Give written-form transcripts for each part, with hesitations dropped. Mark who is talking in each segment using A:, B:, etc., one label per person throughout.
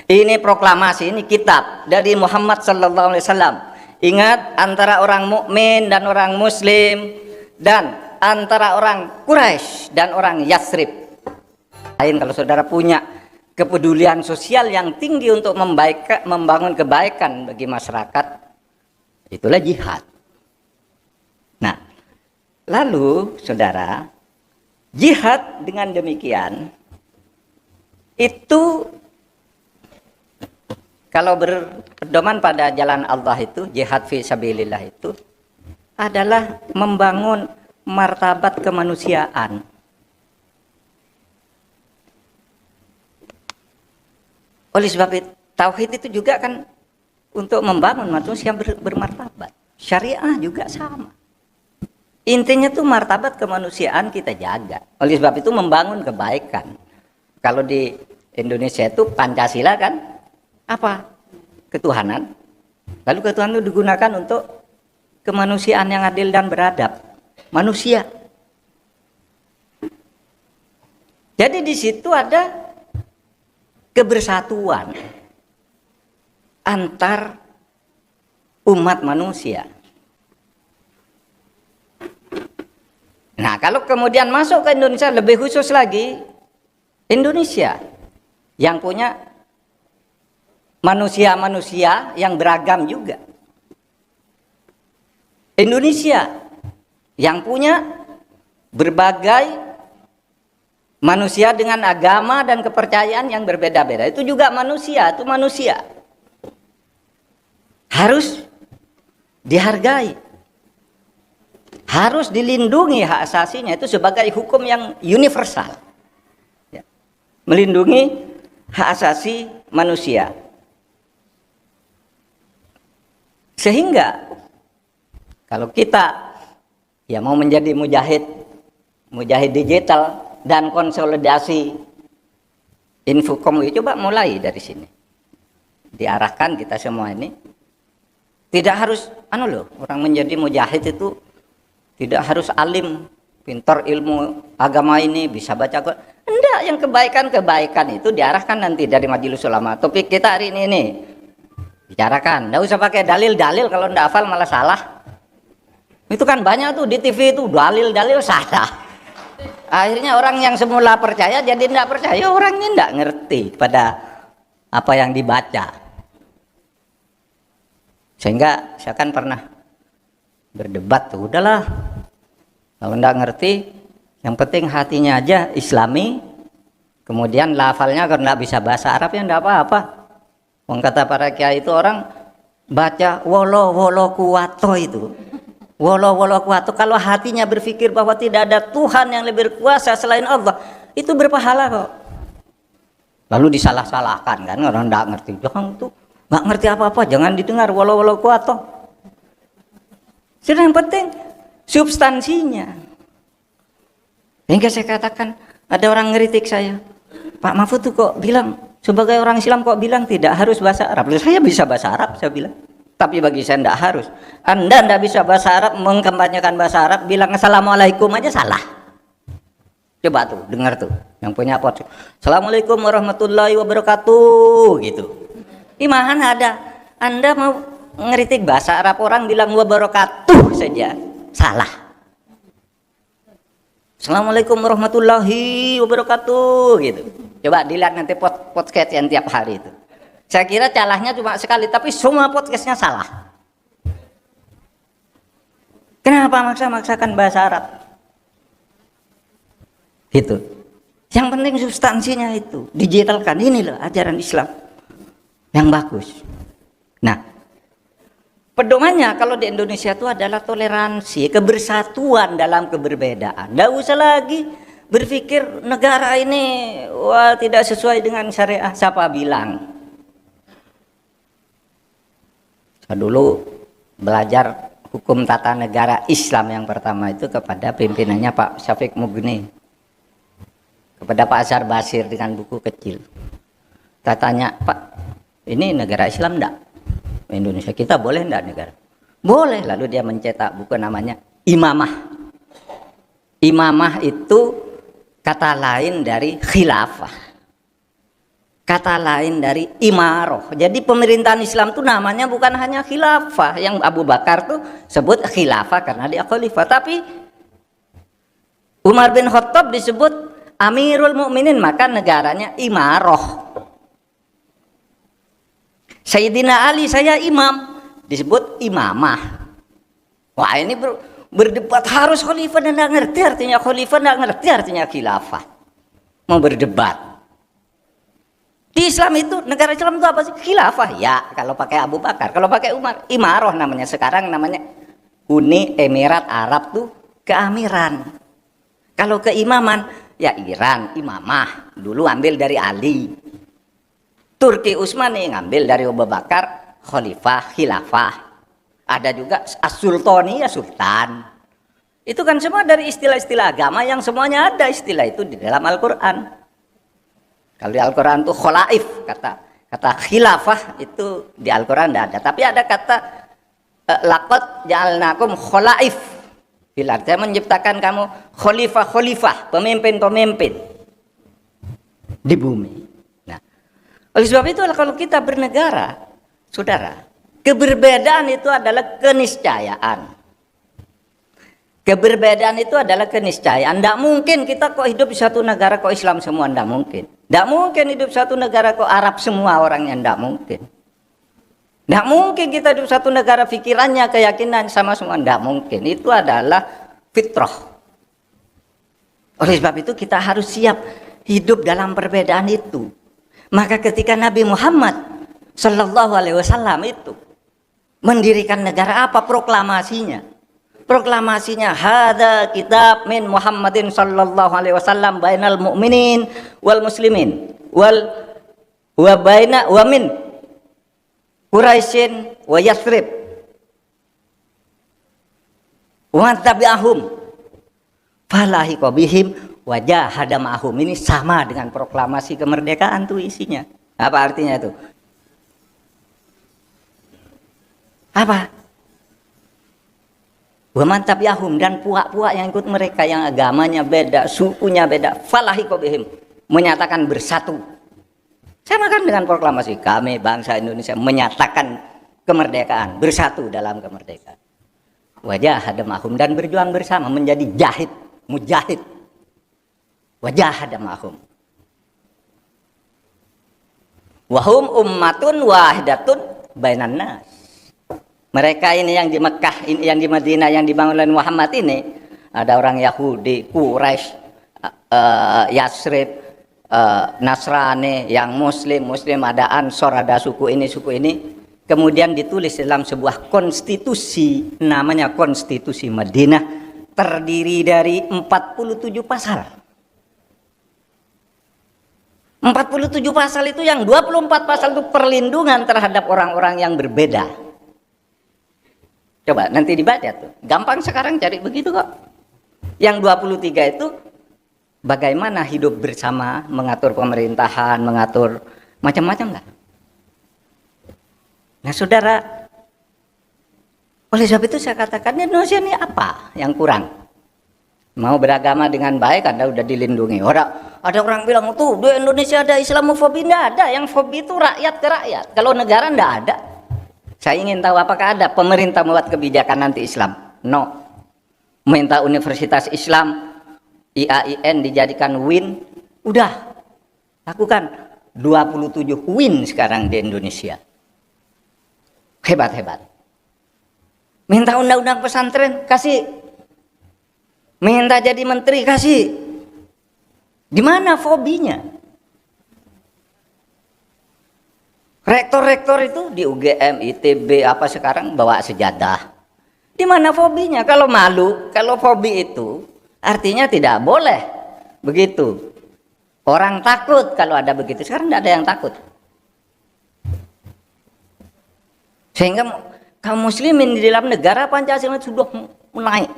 A: Ini proklamasi, ini kitab dari Muhammad sallallahu alaihi wasallam. Ingat, antara orang mukmin dan orang muslim, dan antara orang Quraisy dan orang Yathrib. Lain kalau saudara punya kepedulian sosial yang tinggi untuk membangun kebaikan bagi masyarakat, itulah jihad. Nah, lalu saudara, jihad dengan demikian itu kalau berpedoman pada jalan Allah itu, jihad fi sabilillah itu adalah membangun martabat kemanusiaan. Oleh sebab itu, tauhid itu juga kan untuk membangun manusia bermartabat. Syariah juga sama. Intinya tuh martabat kemanusiaan kita jaga. Oleh sebab itu membangun kebaikan. Kalau di Indonesia itu Pancasila kan apa? Ketuhanan. Lalu ketuhanan itu digunakan untuk kemanusiaan yang adil dan beradab. Manusia. Jadi di situ ada kebersatuan antar umat manusia. Nah, kalau kemudian masuk ke Indonesia, lebih khusus lagi, Indonesia yang punya manusia-manusia yang beragam juga. Indonesia yang punya berbagai manusia dengan agama dan kepercayaan yang berbeda-beda. Itu juga manusia, itu manusia. Harus dihargai. Harus dilindungi hak asasinya, itu sebagai hukum yang universal. Ya. Melindungi hak asasi manusia. Sehingga kalau kita ya mau menjadi mujahid digital dan konsolidasi Infocom, coba mulai dari sini. Diarahkan kita semua ini. Tidak harus orang menjadi mujahid itu tidak harus alim, pintar ilmu agama ini, bisa baca Quran. Enggak, yang kebaikan-kebaikan itu diarahkan nanti dari Majelis Ulama. Topik kita hari ini bicarakan. Enggak usah pakai dalil-dalil, kalau enggak hafal malah salah. Itu kan banyak tuh di TV itu dalil-dalil salah. Akhirnya orang yang semula percaya jadi enggak percaya, orangnya enggak ngerti pada apa yang dibaca. Sehingga saya kan pernah berdebat tuh, udahlah kalau enggak ngerti, yang penting hatinya aja Islami, kemudian lafalnya kalau enggak bisa bahasa Arab ya enggak apa-apa. Wong kata para kiai itu orang baca wolo kuwato itu. Wolo kuwato, kalau hatinya berpikir bahwa tidak ada Tuhan yang lebih berkuasa selain Allah, itu berpahala kok. Lalu disalah-salahkan kan, orang enggak ngerti. Jangan tuh, enggak ngerti apa-apa, jangan didengar wolo kuwato. Jadi yang penting substansinya. Hingga saya katakan, ada orang ngeritik saya, Pak Mahfud tuh kok bilang, sebagai orang Islam kok bilang tidak harus bahasa Arab. Saya bisa bahasa Arab, saya bilang. Tapi bagi saya tidak harus. Anda tidak bisa bahasa Arab, mengkampanyekan bahasa Arab, bilang Assalamualaikum aja salah. Coba tuh, dengar tuh, yang punya podcast. Assalamualaikum warahmatullahi wabarakatuh, gitu. Imahan ada, Anda mau ngeritik bahasa Arab, orang bilang wabarakatuh saja salah. Assalamualaikum warahmatullahi wabarakatuh, gitu. Coba dilihat nanti podcast yang tiap hari itu. Saya kira salahnya cuma sekali, tapi semua podcastnya salah. Kenapa maksa-maksakan bahasa Arab? Gitu. Yang penting substansinya itu digitalkan. Ini loh ajaran Islam yang bagus. Nah, pedomannya kalau di Indonesia itu adalah toleransi, kebersatuan dalam keberbedaan. Nggak usah lagi berpikir negara ini wah tidak sesuai dengan syariah. Siapa bilang? Saya dulu belajar hukum tata negara Islam yang pertama itu kepada pimpinannya Pak Syafiq Mugni, kepada Pak Azhar Basir dengan buku kecil. Saya tanya, Pak, ini negara Islam enggak? Indonesia kita boleh enggak negara? Boleh. Lalu dia mencetak buku namanya Imamah. Imamah itu kata lain dari khilafah. kata lain dari imaroh. Jadi pemerintahan Islam itu namanya bukan hanya khilafah, yang Abu Bakar tuh sebut khilafah karena dia khalifah, tapi Umar bin Khattab disebut Amirul Mukminin, maka negaranya imaroh. Sayyidina Ali, saya imam, disebut imamah. Wah, ini berdebat harus khalifah, dan nggak ngerti artinya khalifah, nggak ngerti artinya khilafah. Mau berdebat. Di Islam itu, negara Islam itu apa sih? Khilafah. Ya, kalau pakai Abu Bakar, kalau pakai Umar, imaroh namanya. Sekarang namanya Uni Emirat Arab tuh keamiran. Kalau keimaman, ya Iran, imamah. Dulu ambil dari Ali. Turki Utsmani ngambil dari Abu Bakar, khalifah, khilafah. Ada juga as-sultani, ya sultan. Itu kan semua dari istilah-istilah agama yang semuanya ada istilah itu di dalam Al-Quran. Kalau di Al-Quran itu kholaif, kata khilafah itu di Al-Quran tidak ada. Tapi ada kata laqad ja'alnakum kholaif. Bila saya menciptakan kamu khalifah, pemimpin-pemimpin di bumi. Nah, oleh sebab itu kalau kita bernegara, saudara, keberbedaan itu adalah keniscayaan. Keberbedaan itu adalah keniscayaan. Tidak mungkin kita kok hidup di satu negara kok Islam semua, tidak mungkin. Tidak mungkin hidup di satu negara kok Arab semua orangnya, tidak mungkin. Tidak mungkin kita hidup di satu negara pikirannya, keyakinan sama semua, tidak mungkin. Itu adalah fitrah. Oleh sebab itu kita harus siap hidup dalam perbedaan itu. Maka ketika Nabi Muhammad Sallallahu Alaihi Wasallam itu mendirikan negara, apa proklamasinya? Proklamasinya, hadza kitab min Muhammadin sallallahu alaihi wasallam bainal mu'minin wal muslimin wal wa baina wa min Quraisyin wa Yasrib wa tabi'ahum falahiqa bihim wa jahada ma'ahum. Ini sama dengan proklamasi kemerdekaan tuh isinya. Apa artinya itu? Apa? Mantap Yahum, dan puak-puak yang ikut mereka yang agamanya beda, sukunya beda, falahiqa bihim, menyatakan bersatu. Sama kan dengan proklamasi kami bangsa Indonesia menyatakan kemerdekaan, bersatu dalam kemerdekaan. Wajah hadamahum, dan berjuang bersama menjadi jahid, mujahid. Wajah hadamahum. Wahum ummatun wahidatun bainan nas. Mereka ini yang di Mekah, ini yang di Madinah, yang dibangun oleh Muhammad ini, ada orang Yahudi, Quraisy, Yasrib, Nasrani, yang Muslim, ada Ansor, ada suku ini, kemudian ditulis dalam sebuah konstitusi, namanya Konstitusi Madinah, terdiri dari 47 pasal. 47 pasal itu, yang 24 pasal itu perlindungan terhadap orang-orang yang berbeda. Coba nanti dibaca tuh, gampang sekarang cari begitu kok. Yang 23 itu bagaimana hidup bersama, mengatur pemerintahan, mengatur macam-macam lah. Nah saudara, oleh sebab itu saya katakan Indonesia ini apa yang kurang? Mau beragama dengan baik, Anda udah dilindungi. Ada orang bilang tuh di Indonesia ada Islamofobi, tidak ada. Yang fobi itu rakyat ke rakyat. Kalau negara tidak ada. Saya ingin tahu apakah ada pemerintah membuat kebijakan nanti Islam? No. Minta Universitas Islam, IAIN dijadikan WIN, udah lakukan. 27 WIN sekarang di Indonesia. Hebat. Minta undang-undang pesantren, kasih. Minta jadi menteri, kasih. Di mana fobinya? Rektor-rektor itu di UGM, ITB, apa sekarang bawa sejadah. Di mana fobinya? Kalau malu, kalau fobi itu artinya tidak boleh. Begitu. Orang takut kalau ada begitu. Sekarang tidak ada yang takut. Sehingga kaum muslimin di dalam negara Pancasila sudah naik.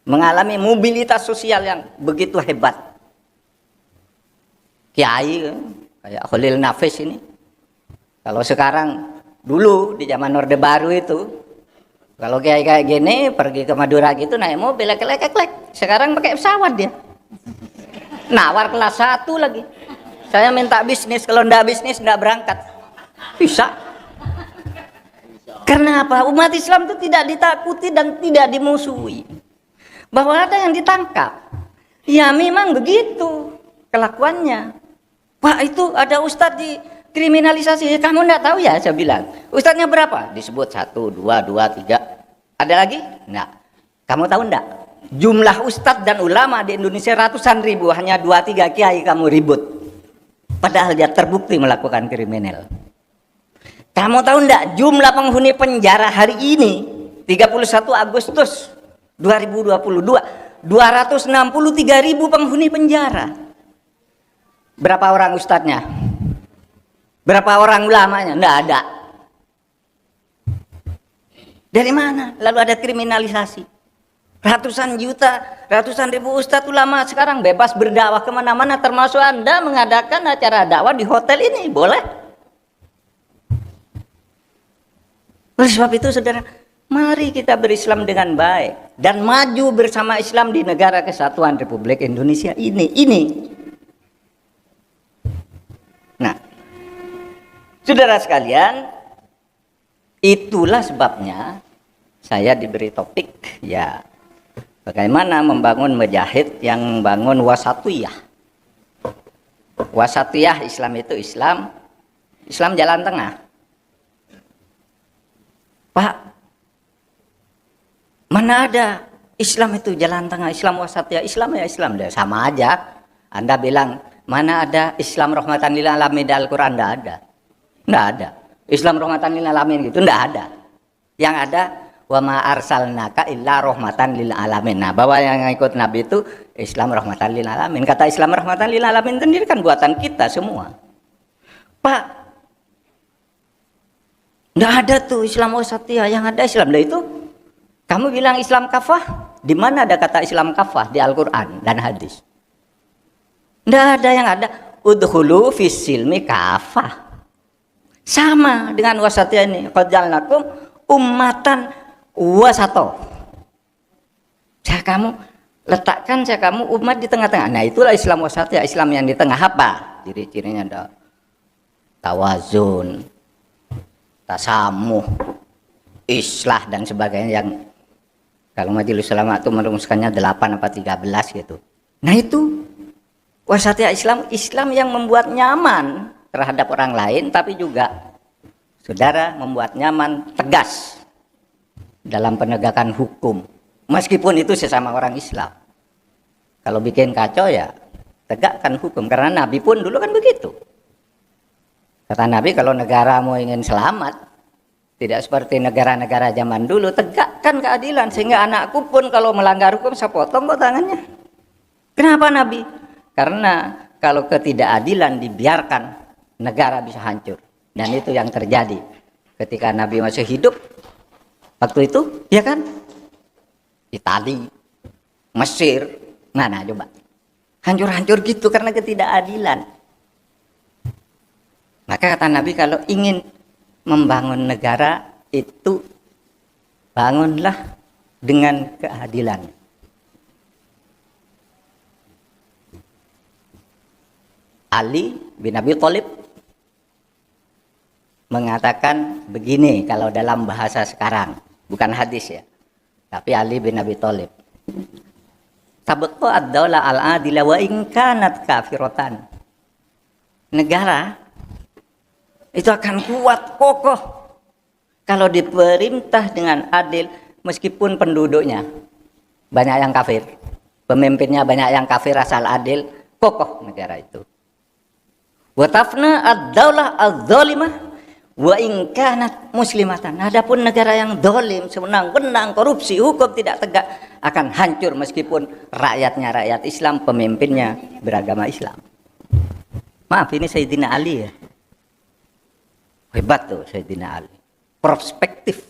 A: Mengalami mobilitas sosial yang begitu hebat. Kiai kayak Khalil Nafis ini. Kalau sekarang, dulu di zaman Orde Baru itu, kalau kayak gini pergi ke Madura gitu naik mobil lek. Sekarang pakai pesawat dia. Nawar kelas 1 lagi. Saya minta bisnis, kalau ndak bisnis ndak berangkat. Bisa. Karena apa? Umat Islam itu tidak ditakuti dan tidak dimusuhi. Bahwa ada yang ditangkap. Ya memang begitu kelakuannya. Wah itu ada ustadz dikriminalisasi. Kamu ndak tahu ya, saya bilang. Ustadznya berapa? Disebut 1, 2, 3. Ada lagi? Nggak. Kamu tahu ndak? Jumlah ustadz dan ulama di Indonesia ratusan ribu, hanya 2-3 kiai kamu ribut. Padahal dia terbukti melakukan kriminal. Kamu tahu ndak jumlah penghuni penjara hari ini 31 Agustus 2022 263.000 penghuni penjara. Berapa orang ustadznya? Berapa orang ulamanya? Ndak ada. Dari mana? Lalu ada kriminalisasi. Ratusan juta, ratusan ribu ustadz ulama sekarang bebas berdakwah kemana-mana, termasuk Anda mengadakan acara dakwah di hotel ini, boleh? Oleh sebab itu saudara, mari kita berislam dengan baik dan maju bersama Islam di negara kesatuan Republik Indonesia ini. Nah, saudara sekalian, itulah sebabnya saya diberi topik ya, bagaimana membangun mujahid yang membangun wasatiyah. Wasatiyah Islam itu Islam jalan tengah. Pak, mana ada Islam itu jalan tengah, Islam wasatiyah, Islam ya Islam, sama aja. Anda bilang mana ada Islam rahmatan lil alamin di Al-Quran? Nggak ada. Islam rahmatan lil alamin gitu, nggak ada. Yang ada wa ma arsalnaka illa rahmatan lil alamin. Nah, bahwa yang ikut Nabi itu Islam rahmatan lil alamin. Kata Islam rahmatan lil alamin sendiri kan buatan kita semua. Pak, nggak ada tuh Islam wasatiyah, yang ada Islam. Lah itu kamu bilang Islam kafah, di mana ada kata Islam kafah di Al-Qur'an dan hadis? Nggak ada. Yang ada udkhulu fis silmi kafah. Sama dengan wasatiyah ini, qad ja'alnakum ummatan wasato. Kamu letakkan kamu umat di tengah-tengah. Nah, itulah Islam wasatiyah, Islam yang di tengah. Apa ciri-cirinya? Ada tawazun, tasamuh, islah dan sebagainya, yang kalau Majelis Ulama itu merumuskannya 8 apa 13 gitu. Nah itu wasatiyah Islam yang membuat nyaman terhadap orang lain, tapi juga saudara membuat nyaman, tegas dalam penegakan hukum, meskipun itu sesama orang Islam. Kalau bikin kacau ya tegakkan hukum, karena Nabi pun dulu kan begitu. Kata Nabi, kalau negaramu ingin selamat, tidak seperti negara-negara zaman dulu, tegakkan keadilan, sehingga anakku pun kalau melanggar hukum saya potong kok tangannya. Kenapa Nabi? Karena kalau ketidakadilan dibiarkan, negara bisa hancur. Dan itu yang terjadi ketika Nabi masih hidup. Waktu itu, ya kan? Itali, Mesir, nah coba. Hancur-hancur gitu karena ketidakadilan. Maka kata Nabi, kalau ingin membangun negara itu bangunlah dengan keadilan. Ali bin Abi Thalib mengatakan begini kalau dalam bahasa sekarang, bukan hadis ya, tapi Ali bin Abi Thalib, tabaqqa ad-dawla al-adila wa in kanat kafiratan. Negara itu akan kuat, kokoh kalau diperintah dengan adil, meskipun penduduknya banyak yang kafir, pemimpinnya banyak yang kafir, asal adil, kokoh negara itu. Wa tafna ad-daulah adz-zalimah wa in kanat muslimatan. Adapun negara yang zalim, sewenang-wenang, korupsi, hukum tidak tegak, akan hancur meskipun rakyatnya rakyat Islam, pemimpinnya beragama Islam. Maaf, ini Sayyidina Ali ya. Hebat tuh Sayyidina Ali. Perspektif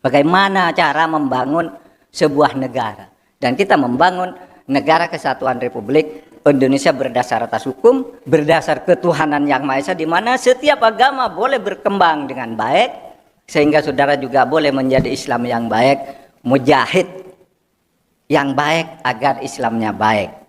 A: bagaimana cara membangun sebuah negara. Dan kita membangun negara kesatuan Republik Indonesia berdasar atas hukum, berdasar ketuhanan yang Maha Esa, di mana setiap agama boleh berkembang dengan baik, sehingga saudara juga boleh menjadi Islam yang baik, mujahid yang baik agar Islamnya baik.